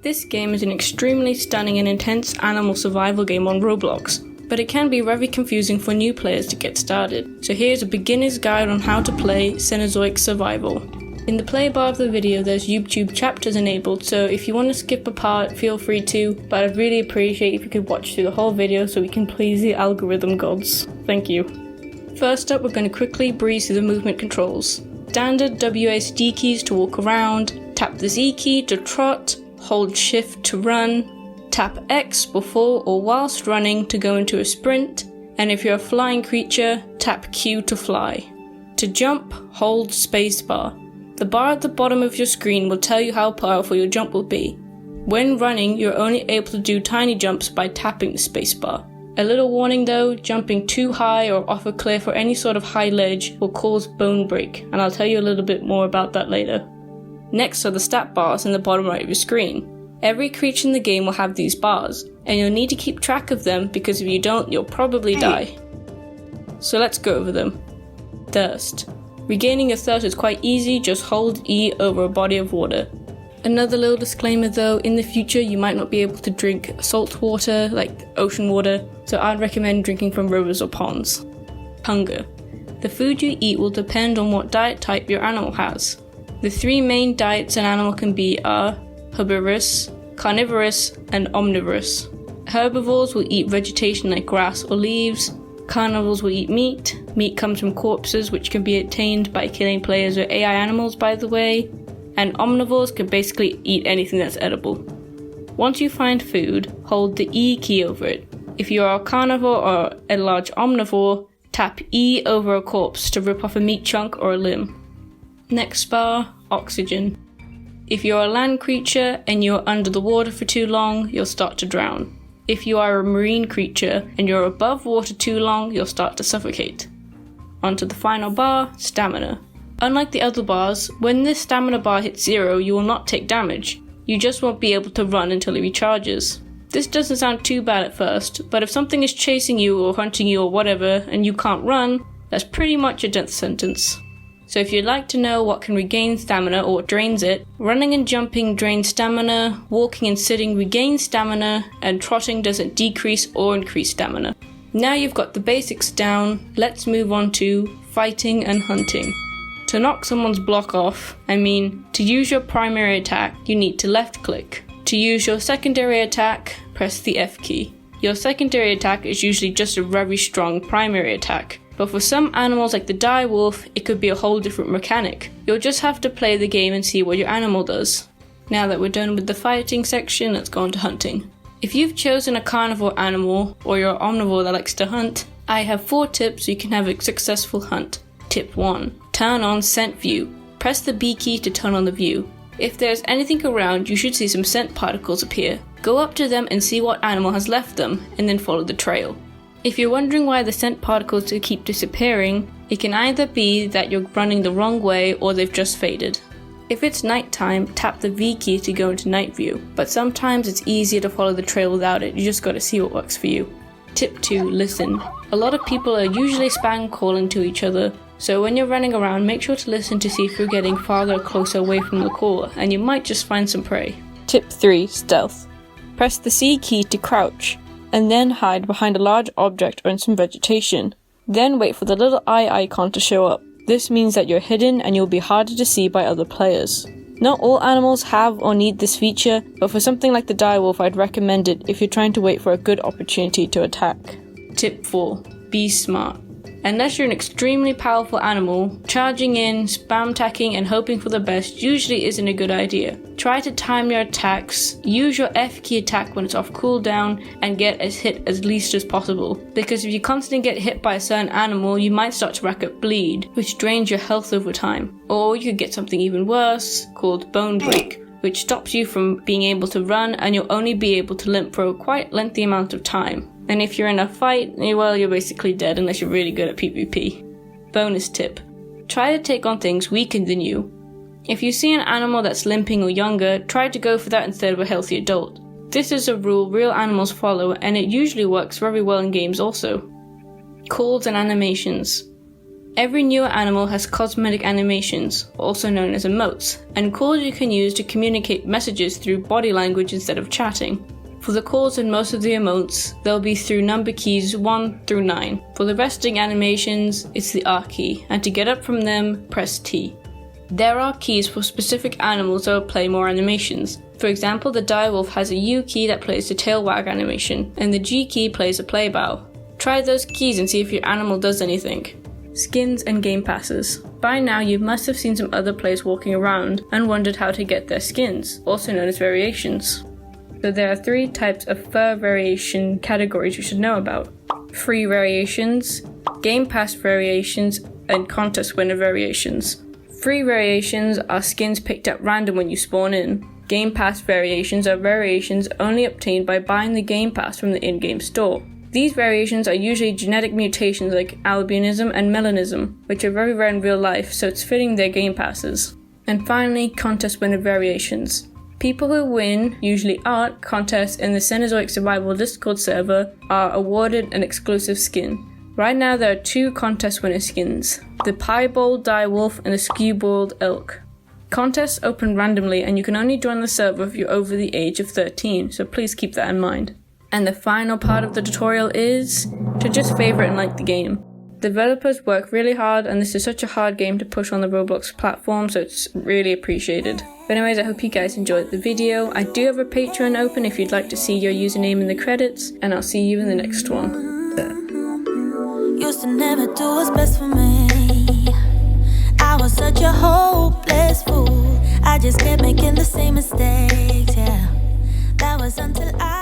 This game is an extremely stunning and intense animal survival game on Roblox, but it can be very confusing for new players to get started. So here's a beginner's guide on how to play Cenozoic Survival. In the play bar of the video there's YouTube chapters enabled, so if you want to skip a part feel free to, but I'd really appreciate if you could watch through the whole video so we can please the algorithm gods. Thank you. First up, we're going to quickly breeze through the movement controls. Standard WASD keys to walk around, tap the Z key to trot, hold shift to run, tap X before or whilst running to go into a sprint, and if you're a flying creature, tap Q to fly. To jump, hold spacebar. The bar at the bottom of your screen will tell you how powerful your jump will be. When running, you're only able to do tiny jumps by tapping the spacebar. A little warning though, jumping too high or off a cliff or any sort of high ledge will cause bone break, and I'll tell you a little bit more about that later. Next are the stat bars in the bottom right of your screen. Every creature in the game will have these bars, and you'll need to keep track of them because if you don't, you'll probably die. So let's go over them. Thirst. Regaining your thirst is quite easy, just hold E over a body of water. Another little disclaimer though, in the future you might not be able to drink salt water, like ocean water, so I'd recommend drinking from rivers or ponds. Hunger. The food you eat will depend on what diet type your animal has. The three main diets an animal can be are herbivorous, carnivorous, and omnivorous. Herbivores will eat vegetation like grass or leaves. Carnivores will eat meat. Meat comes from corpses, which can be obtained by killing players or AI animals, by the way. And omnivores can basically eat anything that's edible. Once you find food, hold the E key over it. If you are a carnivore or a large omnivore, tap E over a corpse to rip off a meat chunk or a limb. Next bar, oxygen. If you're a land creature and you're under the water for too long, you'll start to drown. If you are a marine creature and you're above water too long, you'll start to suffocate. Onto the final bar, stamina. Unlike the other bars, when this stamina bar hits 0, you will not take damage. You just won't be able to run until it recharges. This doesn't sound too bad at first, but if something is chasing you or hunting you or whatever and you can't run, that's pretty much a death sentence. So if you'd like to know what can regain stamina or what drains it, running and jumping drains stamina, walking and sitting regains stamina, and trotting doesn't decrease or increase stamina. Now you've got the basics down, let's move on to fighting and hunting. To knock someone's block off, to use your primary attack, you need to left click. To use your secondary attack, press the F key. Your secondary attack is usually just a very strong primary attack. But for some animals like the direwolf, it could be a whole different mechanic. You'll just have to play the game and see what your animal does. Now that we're done with the fighting section, let's go on to hunting. If you've chosen a carnivore animal, or you're an omnivore that likes to hunt, I have 4 tips so you can have a successful hunt. Tip 1. Turn on scent view. Press the B key to turn on the view. If there's anything around, you should see some scent particles appear. Go up to them and see what animal has left them, and then follow the trail. If you're wondering why the scent particles keep disappearing, it can either be that you're running the wrong way or they've just faded. If it's nighttime, tap the V key to go into night view, but sometimes it's easier to follow the trail without it, you just gotta see what works for you. Tip 2. Listen. A lot of people are usually spam calling to each other, so when you're running around, make sure to listen to see if you're getting farther or closer away from the caller, and you might just find some prey. Tip 3. Stealth. Press the C key to crouch, and then hide behind a large object or in some vegetation. Then wait for the little eye icon to show up. This means that you're hidden and you'll be harder to see by other players. Not all animals have or need this feature, but for something like the direwolf I'd recommend it if you're trying to wait for a good opportunity to attack. Tip 4. Be smart. Unless you're an extremely powerful animal, charging in, spam attacking and hoping for the best usually isn't a good idea. Try to time your attacks, use your F key attack when it's off cooldown, and get as hit as least as possible. Because if you constantly get hit by a certain animal, you might start to rack up bleed, which drains your health over time. Or you could get something even worse, called bone break, which stops you from being able to run and you'll only be able to limp for a quite lengthy amount of time. And if you're in a fight, well, you're basically dead unless you're really good at PvP. Bonus tip. Try to take on things weaker than you. If you see an animal that's limping or younger, try to go for that instead of a healthy adult. This is a rule real animals follow, and it usually works very well in games also. Calls and animations. Every newer animal has cosmetic animations, also known as emotes, and calls you can use to communicate messages through body language instead of chatting. For the calls in most of the emotes, they'll be through number keys 1 through 9. For the resting animations, it's the R key, and to get up from them, press T. There are keys for specific animals that will play more animations. For example, the direwolf has a U key that plays the tail wag animation, and the G key plays a play bow. Try those keys and see if your animal does anything. Skins and game passes. By now you must have seen some other players walking around and wondered how to get their skins, also known as variations. So there are 3 types of fur variation categories you should know about. Free variations, game pass variations, and contest winner variations. Free variations are skins picked at random when you spawn in. Game pass variations are variations only obtained by buying the game pass from the in-game store. These variations are usually genetic mutations like albinism and melanism, which are very rare in real life, so it's fitting their game passes. And finally, contest winner variations. People who win, usually art, contests in the Cenozoic Survival Discord server are awarded an exclusive skin. Right now there are 2 contest winner skins, the Piebald Direwolf and the Skewbald Elk. Contests open randomly and you can only join the server if you're over the age of 13, so please keep that in mind. And the final part of the tutorial is to just favorite and like the game. Developers work really hard and this is such a hard game to push on the Roblox platform, so it's really appreciated. But anyways, I hope you guys enjoyed the video. I do have a Patreon open if you'd like to see your username in the credits, and I'll see you in the next one. Used to never do what's best for me. I was such a hopeless fool. I just kept making the same mistakes, yeah. That was until I